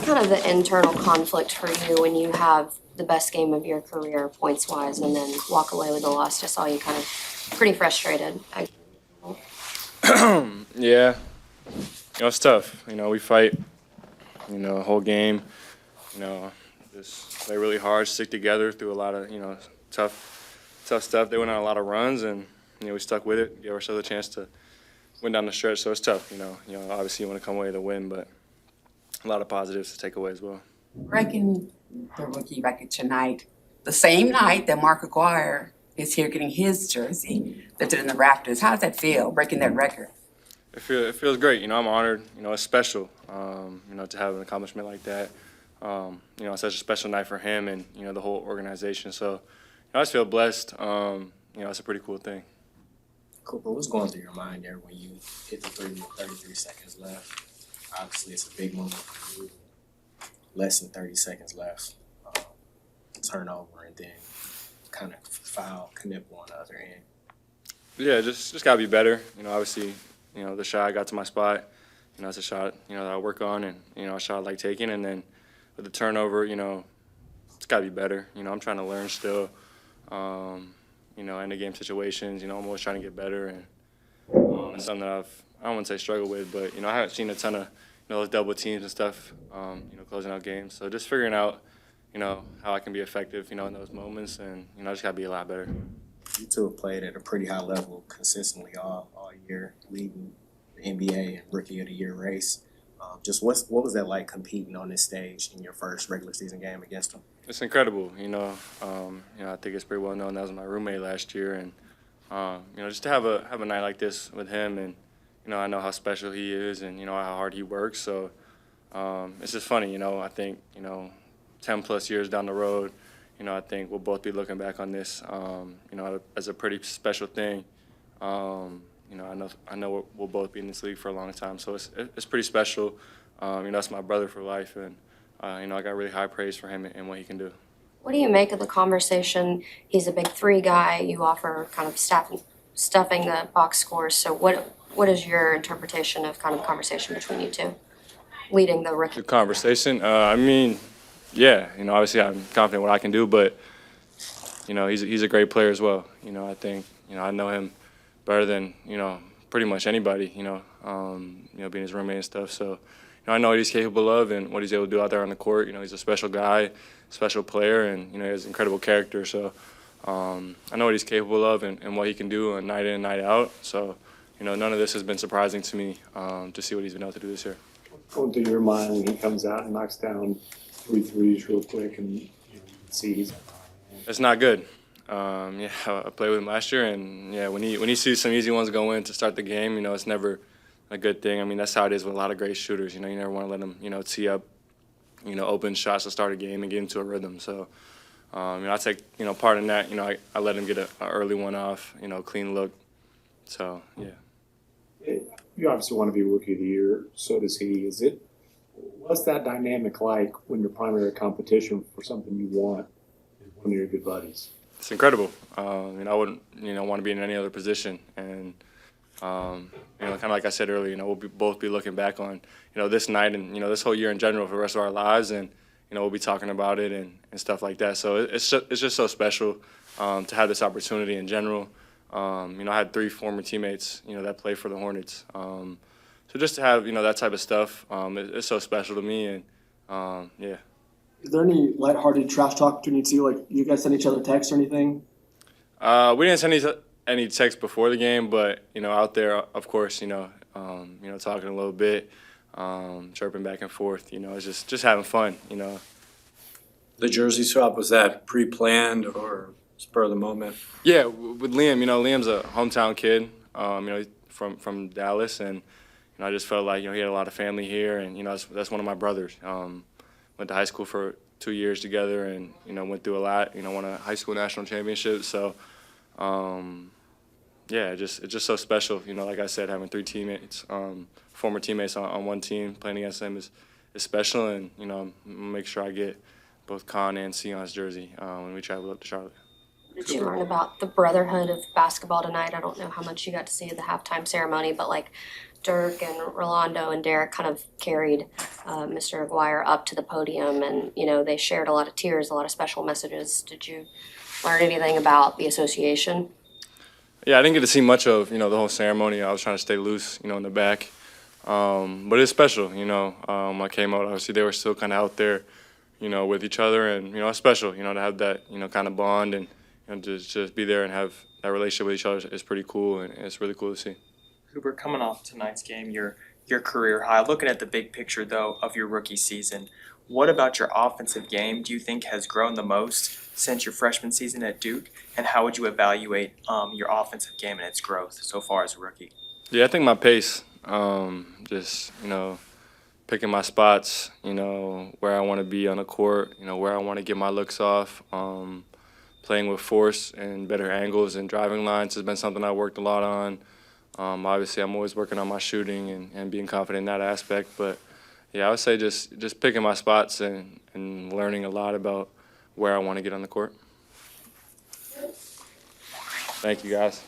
kind of the internal conflict for you when you have the best game of your career points-wise and then walk away with a loss? Just saw you kind of pretty frustrated. Yeah, it's tough. We fight, the whole game. Just play really hard, stick together through a lot of, tough stuff. They went on a lot of runs, and we stuck with it, gave ourselves a chance to win down the stretch. So it's tough. Obviously you want to come away with a win, but a lot of positives to take away as well. Breaking the rookie record tonight, the same night that Mark Aguirre is here getting his jersey lifted in the rafters. How does that feel, breaking that record? It feels great. I'm honored. It's special, to have an accomplishment like that. It's such a special night for him and, the whole organization. So, I just feel blessed. It's a pretty cool thing. Cooper, what's going through your mind there when you hit the three with 33 seconds left? Obviously, it's a big moment for you. Less than 30 seconds left. Turnover and then kind of foul, nipple on the other end. Yeah, just got to be better. Obviously, the shot got to my spot. It's a shot, that I work on and, a shot I like taking. And then with the turnover, it's got to be better. I'm trying to learn still, end of game situations. I'm always trying to get better. And it's something that I don't want to say struggle with, but, I haven't seen a ton of, those double teams and stuff, closing out games. So just figuring out, how I can be effective, in those moments. And, I just got to be a lot better. You two have played at a pretty high level consistently all year, leading the NBA and Rookie of the Year race. Just what was that like competing on this stage in your first regular season game against them? It's incredible. I think it's pretty well known. That was my roommate last year, and just to have a night like this with him, and I know how special he is, and how hard he works. So it's just funny. I think 10 plus years down the road, I think we'll both be looking back on this, as a pretty special thing. I know we'll both be in this league for a long time, so it's pretty special. That's my brother for life, and I got really high praise for him and what he can do. What do you make of the conversation? He's a big three guy. You offer kind of stuffing the box scores. So what is your interpretation of kind of conversation between you two, leading the rookie? The conversation. Yeah. Obviously I'm confident what I can do, but he's a great player as well. I think I know him better than pretty much anybody. Being his roommate and stuff. So I know what he's capable of and what he's able to do out there on the court. He's a special guy, special player, and he has incredible character. So I know what he's capable of and what he can do night in and night out. So none of this has been surprising to me to see what he's been able to do this year. Going through your mind when he comes out and knocks down 3 threes real quick and you can see he's. It's not good. I played with him last year, and when he sees some easy ones go in to start the game, it's never a good thing. That's how it is with a lot of great shooters. You never want to let them, tee up, open shots to start a game and get into a rhythm. So, I take, part in that. I let him get an early one off, clean look. So, yeah. You obviously want to be Rookie of the Year. So does he. What's that dynamic like when your primary competition for something you want is one of your good buddies? It's incredible. I wouldn't, want to be in any other position. And, kind of like I said earlier, we'll both be looking back on, this night and, this whole year in general for the rest of our lives. And, we'll be talking about it and stuff like that. So it's just so special to have this opportunity in general. I had 3 former teammates, that play for the Hornets. So just to have, that type of stuff, it's so special to me. And, yeah. Is there any lighthearted trash talk between you two? Like, you guys send each other texts or anything? We didn't send any texts before the game, but out there, of course, talking a little bit, chirping back and forth. It's just having fun. The jersey swap, was that pre-planned or spur of the moment? Yeah, with Liam. Liam's a hometown kid. From Dallas, and I just felt like he had a lot of family here, and that's one of my brothers. Went to high school for 2 years together, and went through a lot. Won a high school national championship. So, it's just so special. Like I said, having 3 teammates, former teammates on one team, playing against them is special. And make sure I get both Con and Sion's jersey when we travel up to Charlotte. Did you learn about the Brotherhood of basketball tonight? I don't know how much you got to see at the halftime ceremony, but Dirk and Rolando and Derek kind of carried Mr. Aguirre up to the podium, and they shared a lot of tears, a lot of special messages. Did you learn anything about the association? Yeah, I didn't get to see much of the whole ceremony. I was trying to stay loose, in the back. But it's special, I came out, obviously they were still kind of out there, with each other, and it's special, to have that kind of bond, and just be there and have that relationship with each other is pretty cool, and it's really cool to see. Cooper, coming off tonight's game, your career high. Looking at the big picture though of your rookie season, what about your offensive game do you think has grown the most since your freshman season at Duke, and how would you evaluate your offensive game and its growth so far as a rookie? Yeah, I think my pace, just picking my spots, where I want to be on the court, where I want to get my looks off. Playing with force and better angles and driving lines has been something I worked a lot on. Obviously, I'm always working on my shooting and being confident in that aspect. But, yeah, I would say just picking my spots and learning a lot about where I want to get on the court. Thank you, guys.